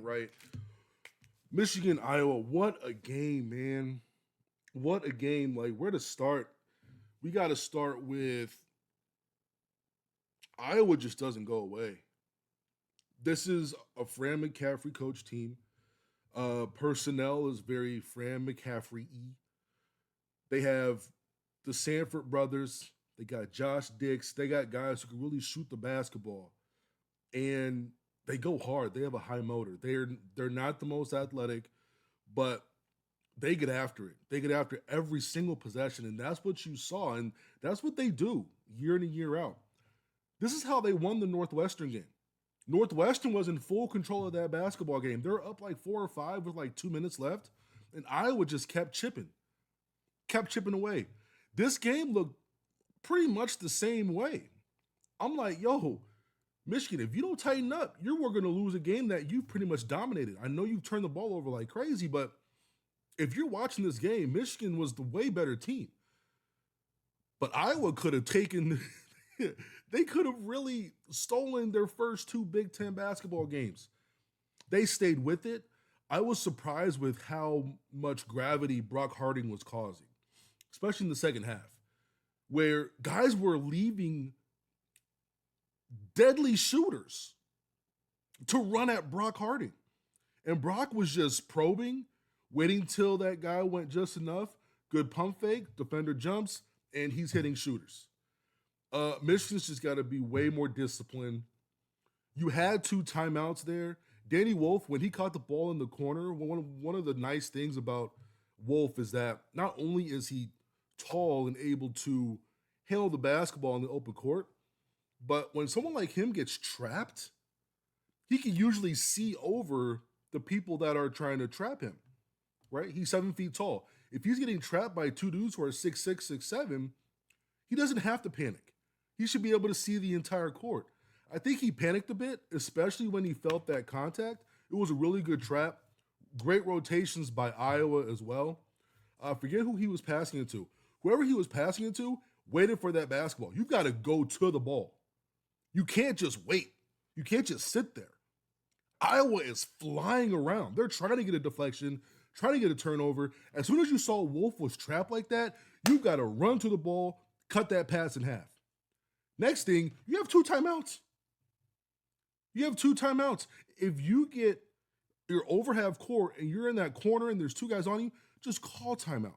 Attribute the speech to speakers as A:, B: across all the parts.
A: right? Michigan, Iowa, what a game, man. What a game. Like, where to start? We got to start with Iowa just doesn't go away. This is a Fran McCaffrey coach team. Personnel is very Fran McCaffrey y. They have the Sanford brothers. They got Josh Dix. They got guys who can really shoot the basketball, and they go hard. They have a high motor. They're not the most athletic, but they get after it. They get after every single possession, and that's what you saw, and that's what they do year in and year out. This is how they won the Northwestern game. Northwestern was in full control of that basketball game. They're up like 4 or 5 with like 2 minutes left, and Iowa just kept chipping away. This game looked pretty much the same way. I'm like, yo, Michigan, if you don't tighten up, you're going to lose a game that you've pretty much dominated. I know you've turned the ball over like crazy, but if you're watching this game, Michigan was the way better team. But Iowa could have taken, they could have really stolen their first two Big Ten basketball games. They stayed with it. I was surprised with how much gravity Brock Harding was causing, especially in the second half, where guys were leaving deadly shooters to run at Brock Harding. And Brock was just probing, waiting till that guy went just enough. Good pump fake, defender jumps, and he's hitting shooters. Michigan's just got to be way more disciplined. You had 2 timeouts there. Danny Wolf, when he caught the ball in the corner, one of the nice things about Wolf is that not only is he tall and able to handle the basketball in the open court, but when someone like him gets trapped, he can usually see over the people that are trying to trap him, right? He's 7 feet tall. If he's getting trapped by 2 dudes who are 6'6", 6'7", he doesn't have to panic. He should be able to see the entire court. I think he panicked a bit, especially when he felt that contact. It was a really good trap. Great rotations by Iowa as well. I forget who he was passing it to. Whoever he was passing it to waited for that basketball. You've got to go to the ball. You can't just wait. You can't just sit there. Iowa is flying around. They're trying to get a deflection, trying to get a turnover. As soon as you saw Wolf was trapped like that, you've got to run to the ball, cut that pass in half. Next thing, you have 2 timeouts. You have 2 timeouts. If you get your over half court and you're in that corner and there's 2 guys on you, just call timeout.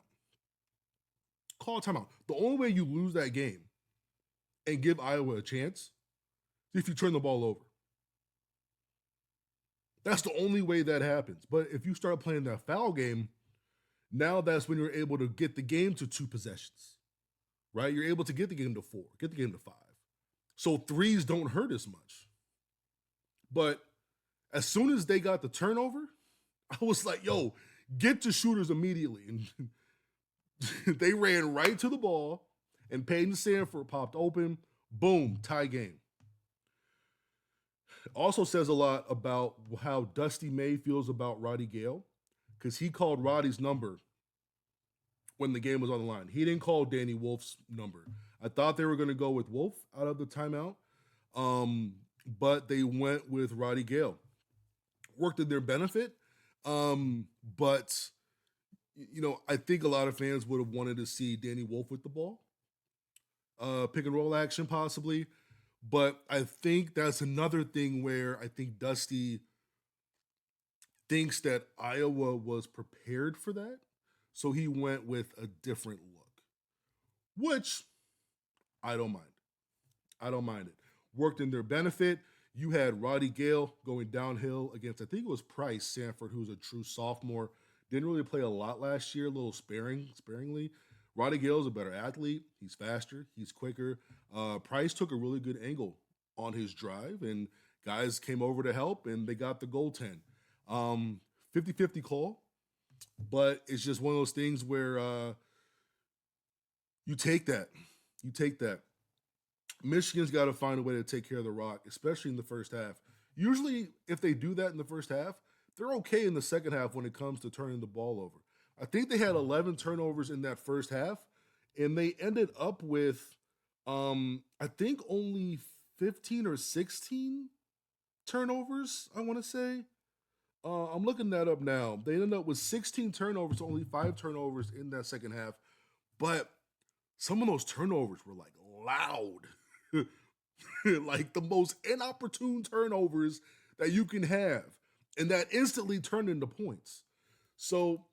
A: Call timeout. The only way you lose that game and give Iowa a chance is if you turn the ball over. That's the only way that happens. But if you start playing that foul game, now that's when you're able to get the game to 2 possessions, right? You're able to get the game to 4, get the game to 5. So threes don't hurt as much. But as soon as they got the turnover, I was like, yo, get to shooters immediately. And they ran right to the ball, and Peyton Sanford popped open. Boom, tie game. Also says a lot about how Dusty May feels about Roddy Gale, because he called Roddy's number when the game was on the line. He didn't call Danny Wolf's number. I thought they were going to go with Wolf out of the timeout, but they went with Roddy Gale. Worked in their benefit, but I think a lot of fans would have wanted to see Danny Wolf with the ball, pick and roll action possibly. But I think that's another thing where I think Dusty thinks that Iowa was prepared for that. So he went with a different look, which I don't mind. I don't mind it. Worked in their benefit. You had Roddy Gale going downhill against, I think it was Price Sanford, who's a true sophomore. Didn't really play a lot last year, a little sparingly. Roddy Gale's a better athlete. He's faster. He's quicker. Price took a really good angle on his drive, and guys came over to help, and they got the goaltend. 50-50 call, but it's just one of those things where you take that. You take that. Michigan's got to find a way to take care of the rock, especially in the first half. Usually, if they do that in the first half, they're okay in the second half when it comes to turning the ball over. I think they had 11 turnovers in that first half, and they ended up with, I think, only 15 or 16 turnovers, I want to say. I'm looking that up now. They ended up with 16 turnovers, only 5 turnovers in that second half. But some of those turnovers were like loud, like the most inopportune turnovers that you can have. And that instantly turned into points. So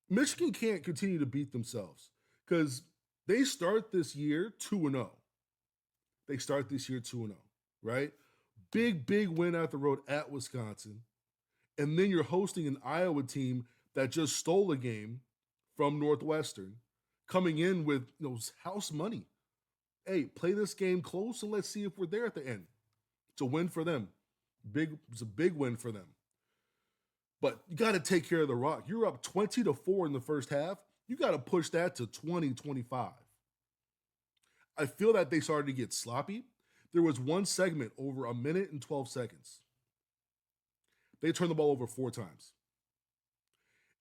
A: Michigan can't continue to beat themselves because they start this year 2 0. They start this year 2 0, right? Big win out the road at Wisconsin. And then you're hosting an Iowa team that just stole a game from Northwestern, coming in with house money. Hey, play this game close and let's see if we're there at the end. It's a win for them. It's a big win for them. But you got to take care of the rock. You're up 20-4 in the first half. You got to push that to 20-25. I feel that they started to get sloppy. There was one segment over a minute and 12 seconds. They turned the ball over 4 times.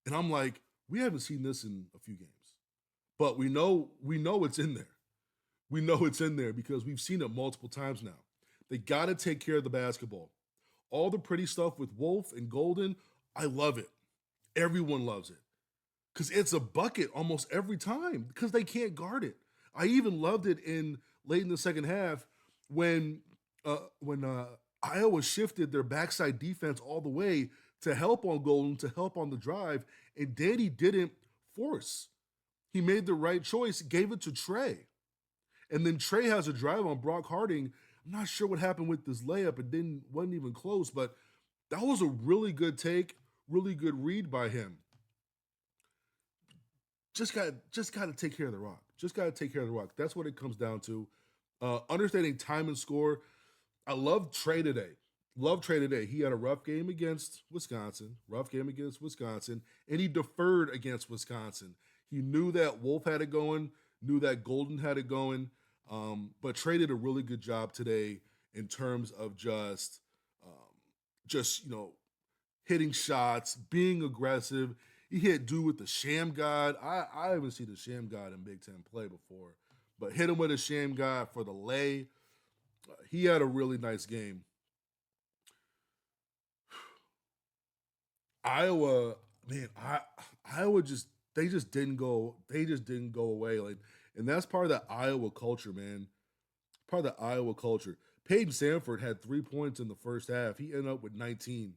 A: And I'm like, we haven't seen this in a few games. But we know it's in there. We know it's in there because we've seen it multiple times now. They got to take care of the basketball. All the pretty stuff with Wolf and Goldin, I love it. Everyone loves it. Because it's a bucket almost every time because they can't guard it. I even loved it late in the second half when Iowa shifted their backside defense all the way to help on Goldin, to help on the drive, and Danny didn't force. He made the right choice, gave it to Trey. And then Trey has a drive on Brock Harding. I'm not sure what happened with this layup. It wasn't even close, but that was a really good take, really good read by him. Just got to take care of the rock. Just got to take care of the rock. That's what it comes down to. Understanding time and score. I love Trey today. He had a rough game against Wisconsin, and he deferred against Wisconsin. He knew that Wolf had it going, knew that Goldin had it going, but Trey did a really good job today in terms of just hitting shots, being aggressive. He hit dude with the Sham God. I haven't seen the Sham God in Big Ten play before, but hit him with a Sham God for the lay. He had a really nice game. Iowa, man, Iowa just didn't go away. And that's part of the Iowa culture, man. Part of the Iowa culture. Peyton Sanford had 3 points in the first half. He ended up with 19.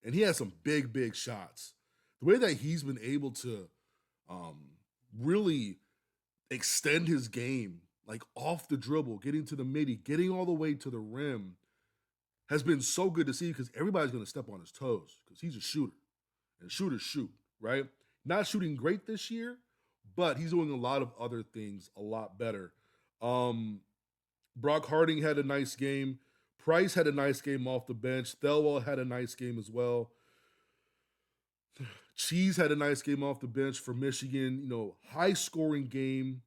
A: And he had some big shots. The way that he's been able to really extend his game, like off the dribble, getting to the midi, getting all the way to the rim, has been so good to see because everybody's going to step on his toes because he's a shooter. And shooters shoot, right? Not shooting great this year, but he's doing a lot of other things a lot better. Brock Harding had a nice game. Price had a nice game off the bench. Thelwell had a nice game as well. Cheese had a nice game off the bench for Michigan. High-scoring game.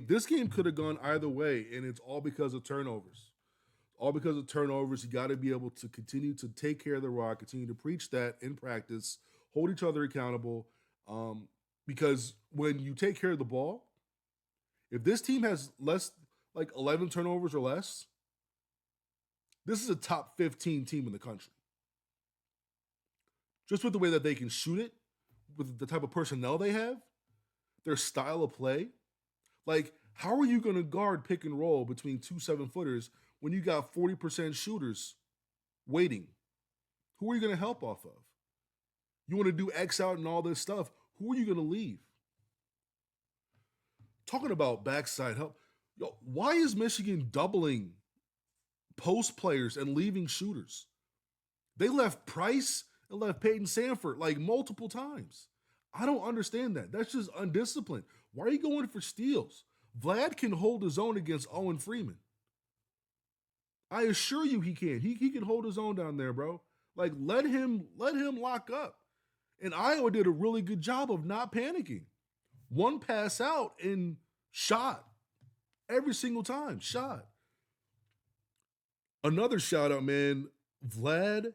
A: This game could have gone either way, and it's all because of turnovers. You got to be able to continue to take care of the rock, continue to preach that in practice, hold each other accountable, because when you take care of the ball, if this team has less, like 11 turnovers or less, this is a top 15 team in the country. Just with the way that they can shoot it, with the type of personnel they have, their style of play. Like, how are you going to guard pick and roll between 2 7-footers when you got 40% shooters waiting? Who are you going to help off of? You want to do X out and all this stuff. Who are you going to leave? Talking about backside help, why is Michigan doubling post players and leaving shooters? They left Price and left Peyton Sanford like multiple times. I don't understand that. That's just undisciplined. Why are you going for steals? Vlad can hold his own against Owen Freeman. I assure you he can. He can hold his own down there, bro. Like, let him lock up. And Iowa did a really good job of not panicking. One pass out and shot. Every single time, shot. Another shout out, man. Vlad,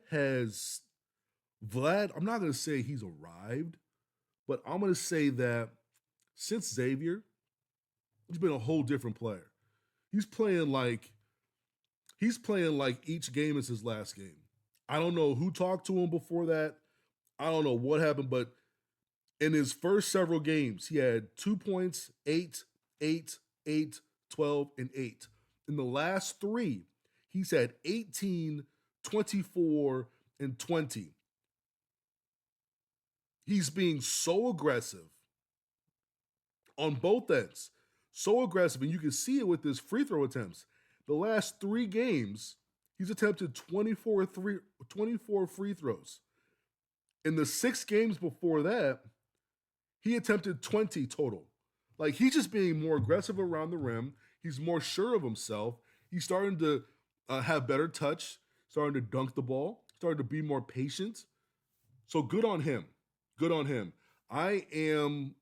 A: I'm not going to say he's arrived, but I'm going to say that since Xavier, he's been a whole different player. He's playing like each game is his last game. I don't know who talked to him before that. I don't know what happened, but in his first several games, he had 2 points, 8, 8, 8, 12, and 8. In the last three, he's had 18, 24, and 20. He's being so aggressive on both ends. So aggressive, and you can see it with his free throw attempts. The last three games, he's attempted 24 free throws. In the 6 games before that, he attempted 20 total. Like, he's just being more aggressive around the rim. He's more sure of himself. He's starting to have better touch, starting to dunk the ball, starting to be more patient. So good on him. Good on him. I am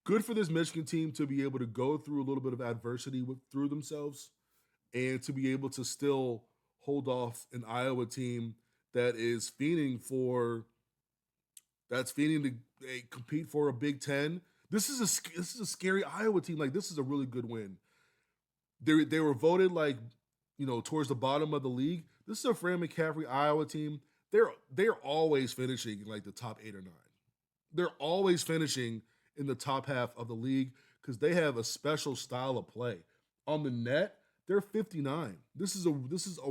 A: good for this Michigan team to be able to go through a little bit of adversity through themselves and to be able to still hold off an Iowa team that is fiending to compete for a Big Ten. This is a scary Iowa team. Like, this is a really good win. They were voted like, towards the bottom of the league. This is a Fran McCaffrey Iowa team. They're always finishing in like the top 8 or 9. They're always finishing in the top half of the league because they have a special style of play. On the net, they're 59. This is a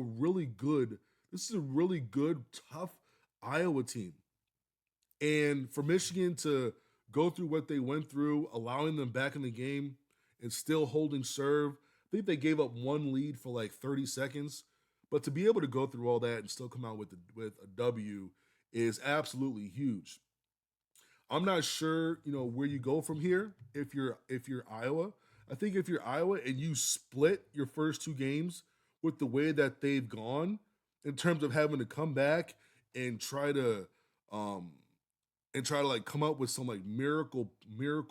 A: really good, tough Iowa team. And for Michigan to go through what they went through, allowing them back in the game and still holding serve, I think they gave up one lead for like 30 seconds. But to be able to go through all that and still come out with a W is absolutely huge. I'm not sure, where you go from here if you're Iowa. I think if you're Iowa and you split your first 2 games with the way that they've gone in terms of having to come back and try to like come up with some like miracle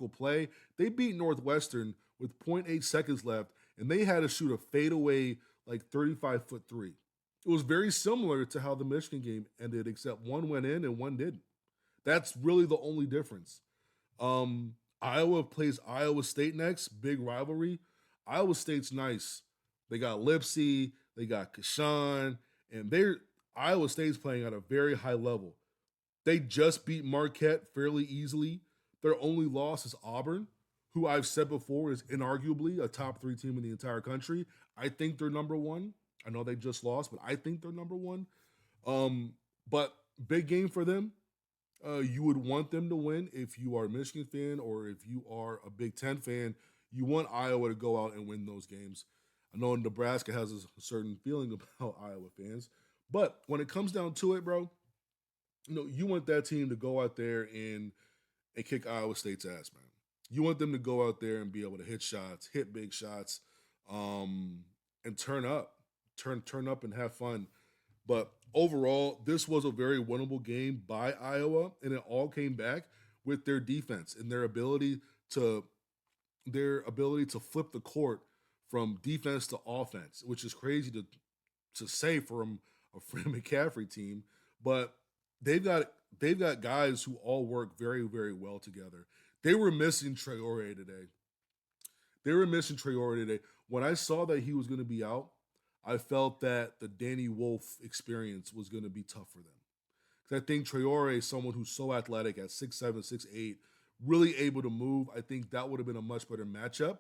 A: play. They beat Northwestern with zero point 0.8 seconds left, and they had to shoot a fadeaway like 35-foot three. It was very similar to how the Michigan game ended, except one went in and one didn't. That's really the only difference. Iowa plays Iowa State next, big rivalry. Iowa State's nice. They got Lipsy, they got Kashan, and Iowa State's playing at a very high level. They just beat Marquette fairly easily. Their only loss is Auburn, who I've said before is inarguably a top 3 team in the entire country. I think they're number 1. I know they just lost, but I think they're number 1. But big game for them. You would want them to win if you are a Michigan fan or if you are a Big Ten fan. You want Iowa to go out and win those games. I know Nebraska has a certain feeling about Iowa fans, but when it comes down to it, bro, you want that team to go out there and kick Iowa State's ass, man. You want them to go out there and be able to hit shots, hit big shots, and turn up and have fun. But overall, this was a very winnable game by Iowa, and it all came back with their defense and their ability to flip the court from defense to offense, which is crazy to say from a Fran McCaffrey team, but they've got guys who all work very, very well together. They were missing Traore today. When I saw that he was going to be out, I felt that the Danny Wolf experience was going to be tough for them. Because I think Traore is someone who's so athletic at 6'7", 6'8", really able to move. I think that would have been a much better matchup.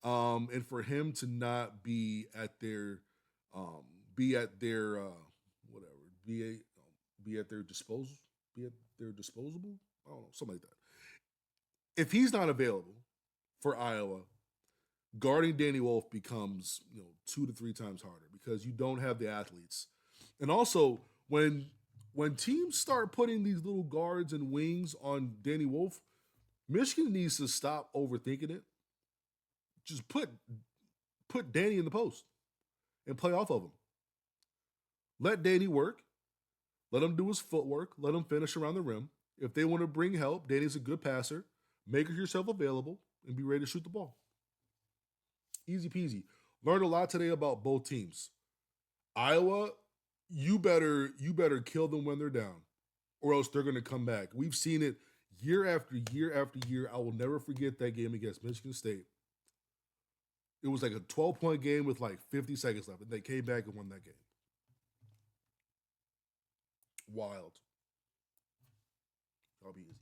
A: And for him to not be at their disposable. I don't know, something like that. If he's not available for Iowa, guarding Danny Wolf becomes 2 to 3 times harder because you don't have the athletes. And also, when teams start putting these little guards and wings on Danny Wolf, Michigan needs to stop overthinking it. Just put Danny in the post and play off of him. Let Danny work. Let him do his footwork. Let him finish around the rim. If they want to bring help, Danny's a good passer. Make yourself available and be ready to shoot the ball. Easy peasy. Learned a lot today about both teams. Iowa, you better kill them when they're down, or else they're going to come back. We've seen it year after year after year. I will never forget that game against Michigan State. It was like a 12-point game with like 50 seconds left, and they came back and won that game. Wild. That'll be easy.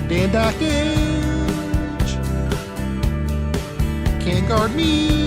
B: Van Dyke Edge can't guard me.